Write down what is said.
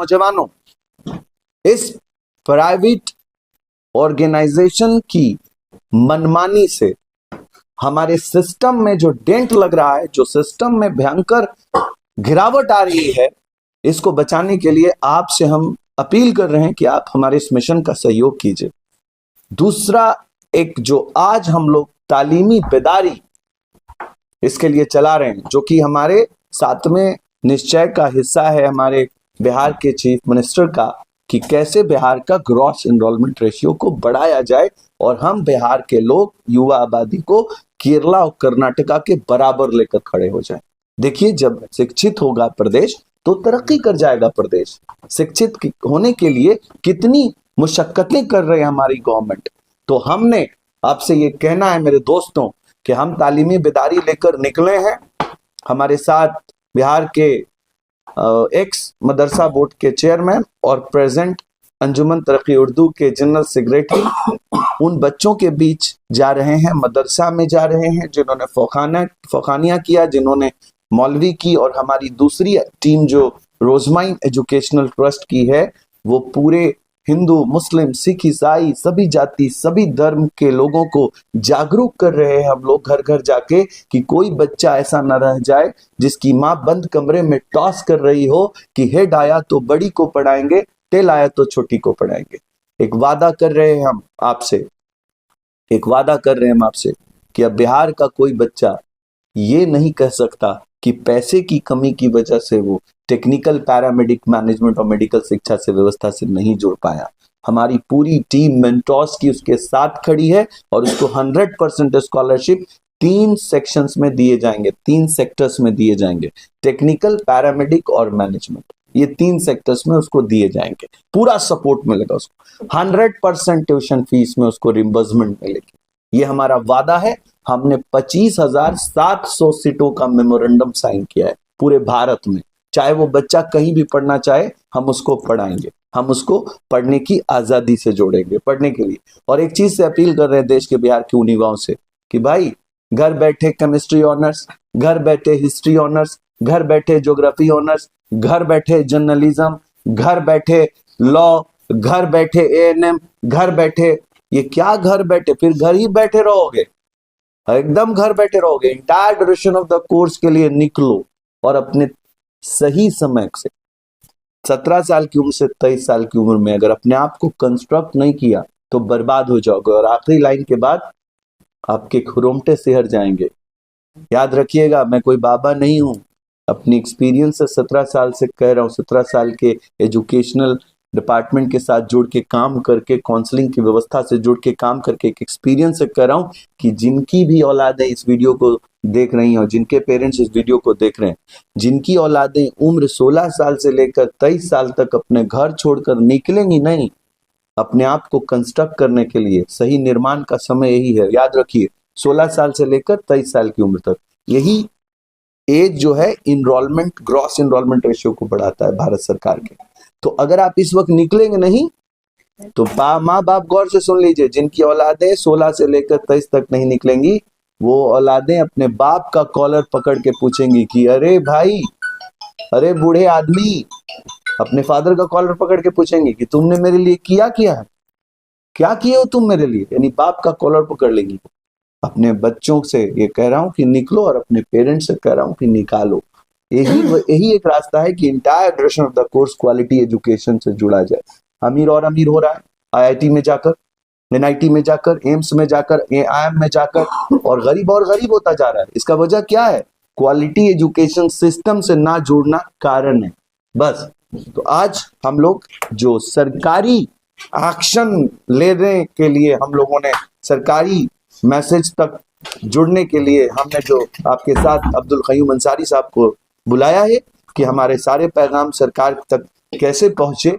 नौजवानों, इस private organisation की मनमानी से हमारे सिस्टम में जो डेंट लग रहा है, जो सिस्टम में भयंकर गिरावट आ रही है, इसको बचाने के लिए आपसे हम अपील कर रहे हैं कि आप हमारे इस मिशन का सहयोग कीजिए। दूसरा, एक जो आज हम लोग तालीमी बेदारी इसके लिए चला रहे हैं, जो कि हमारे 7वें निश्चय का हिस्सा है हमारे बिहार के चीफ मिनिस्टर का, कि कैसे बिहार का ग्रॉस एनरोलमेंट रेशियो को बढ़ाया जाए और हम बिहार के लोग, युवा आबादी को केरला और कर्नाटका के बराबर लेकर खड़े हो जाए। देखिए, जब शिक्षित होगा प्रदेश तो तरक्की कर जाएगा प्रदेश। शिक्षित होने के लिए कितनी मुशक्कतें कर रहे हैं हमारी गवर्नमेंट। तो हमने आपसे ये कहना है मेरे दोस्तों कि हम तालीमी बेदारी लेकर निकले हैं। हमारे साथ बिहार के एक्स मदरसा बोर्ड के चेयरमैन और प्रेजेंट अंजुमन तरक्की उर्दू के जनरल सेक्रेटरी उन बच्चों के बीच जा रहे हैं, मदरसा में जा रहे हैं जिन्होंने फौखानिया किया, जिन्होंने मौलवी की, और हमारी दूसरी टीम जो रोजमाइन एजुकेशनल ट्रस्ट की है, वो पूरे हिंदू, मुस्लिम, सिख, ईसाई सभी जाति, सभी धर्म के लोगों को जागरूक कर रहे हैं हम लोग घर घर जाके, कि कोई बच्चा ऐसा न रह जाए जिसकी माँ बंद कमरे में टॉस कर रही हो कि हेड आया तो बड़ी को पढ़ाएंगे, टेल आया तो छोटी को पढ़ाएंगे। एक वादा कर रहे हैं हम आपसे, कि अब बिहार का कोई बच्चा ये नहीं कह सकता कि पैसे की कमी की वजह से वो टेक्निकल, पैरामेडिक, मैनेजमेंट और मेडिकल शिक्षा से व्यवस्था से नहीं जुड़ पाया। हमारी पूरी टीम मेंटोर्स की उसके साथ खड़ी है और उसको 100% स्कॉलरशिप 3 सेक्शंस में दिए जाएंगे, 3 सेक्टर्स में दिए जाएंगे, टेक्निकल, पैरामेडिक और मैनेजमेंट, ये 3 सेक्टर्स में उसको दिए जाएंगे। पूरा सपोर्ट मिलेगा उसको, 100% ट्यूशन फीस में उसको रिम्बर्समेंट मिलेगी। ये हमारा वादा है। हमने 25,700 सीटों का मेमोरेंडम साइन किया है पूरे भारत में। चाहे वो बच्चा कहीं भी पढ़ना चाहे, हम उसको पढ़ाएंगे, हम उसको पढ़ने की आजादी से जोड़ेंगे, पढ़ने के लिए। और एक चीज से अपील कर रहे हैं देश के बिहार के उन युवाओं से कि भाई, घर बैठे केमिस्ट्री ऑनर्स, घर बैठे हिस्ट्री ऑनर्स, घर बैठे ज्योग्राफी ऑनर्स, घर बैठे जर्नलिज्म, घर बैठे लॉ, घर बैठे ANM, घर बैठे, ये क्या घर बैठे, फिर घर ही बैठे रहोगे, एकदम घर बैठे रहोगे। Entire duration of the course के लिए निकलो और अपने सही समय से 17 साल की उम्र से 23 साल की उम्र में अगर अपने आप को कंस्ट्रक्ट नहीं किया तो बर्बाद हो जाओगे, और आखिरी लाइन के बाद आपके रोंगटे सिहर जाएंगे। याद रखिएगा, मैं कोई बाबा नहीं हूं, अपनी एक्सपीरियंस से 17 साल से कह रहा हूं, 17 साल के एजुकेशनल डिपार्टमेंट के साथ जुड़ के काम करके, काउंसलिंग की व्यवस्था से जुड़ के काम करके, एक एक्सपीरियंस से कह रहा हूं कि जिनकी भी औलादें इस वीडियो को देख रही हैं और जिनके पेरेंट्स इस वीडियो को देख रहे हैं, जिनकी औलादें उम्र 16 साल से लेकर 23 साल तक अपने घर छोड़कर निकलेंगी नहीं, अपने आप को कंस्ट्रक्ट करने के लिए सही निर्माण का समय यही है। याद रखिए, 16 साल से लेकर 23 साल की उम्र तक, यही एज जो है इनरोलमेंट, ग्रॉस इनरोलमेंट रेशियो को बढ़ाता है भारत सरकार के। तो अगर आप इस वक्त निकलेंगे नहीं तो माँ बाप गौर से सुन लीजिए, जिनकी औलादें 16 से लेकर 23 तक नहीं निकलेंगी, वो औलादें अपने बाप का कॉलर पकड़ के पूछेंगी कि अरे भाई, अरे बूढ़े आदमी, अपने फादर का कॉलर पकड़ के पूछेंगे कि तुमने मेरे लिए क्या किया है, क्या किए हो तुम मेरे लिए, यानी बाप का कॉलर पकड़ लेंगी। अपने बच्चों से ये कह रहा हूं कि निकलो, और अपने पेरेंट्स से कह रहा हूं कि निकालो। यही एक रास्ता है कि entire duration of the course quality education से जुड़ा जाए। अमीर और अमीर हो रहा है, IIT में जाकर, NIT में जाकर, एम्स में जाकर, IIM में जाकर, और गरीब होता जा रहा है। इसका वजह क्या है? क्वालिटी एजुकेशन सिस्टम से ना जुड़ना कारण है, बस। तो आज हम लोग जो सरकारी एक्शन लेने के लिए, हम लोगों ने सरकारी मैसेज तक जुड़ने के लिए, हमने जो आपके साथ अब्दुल क़य्यूम अंसारी साहब को बुलाया है कि हमारे सारे पैगाम सरकार तक कैसे पहुंचे,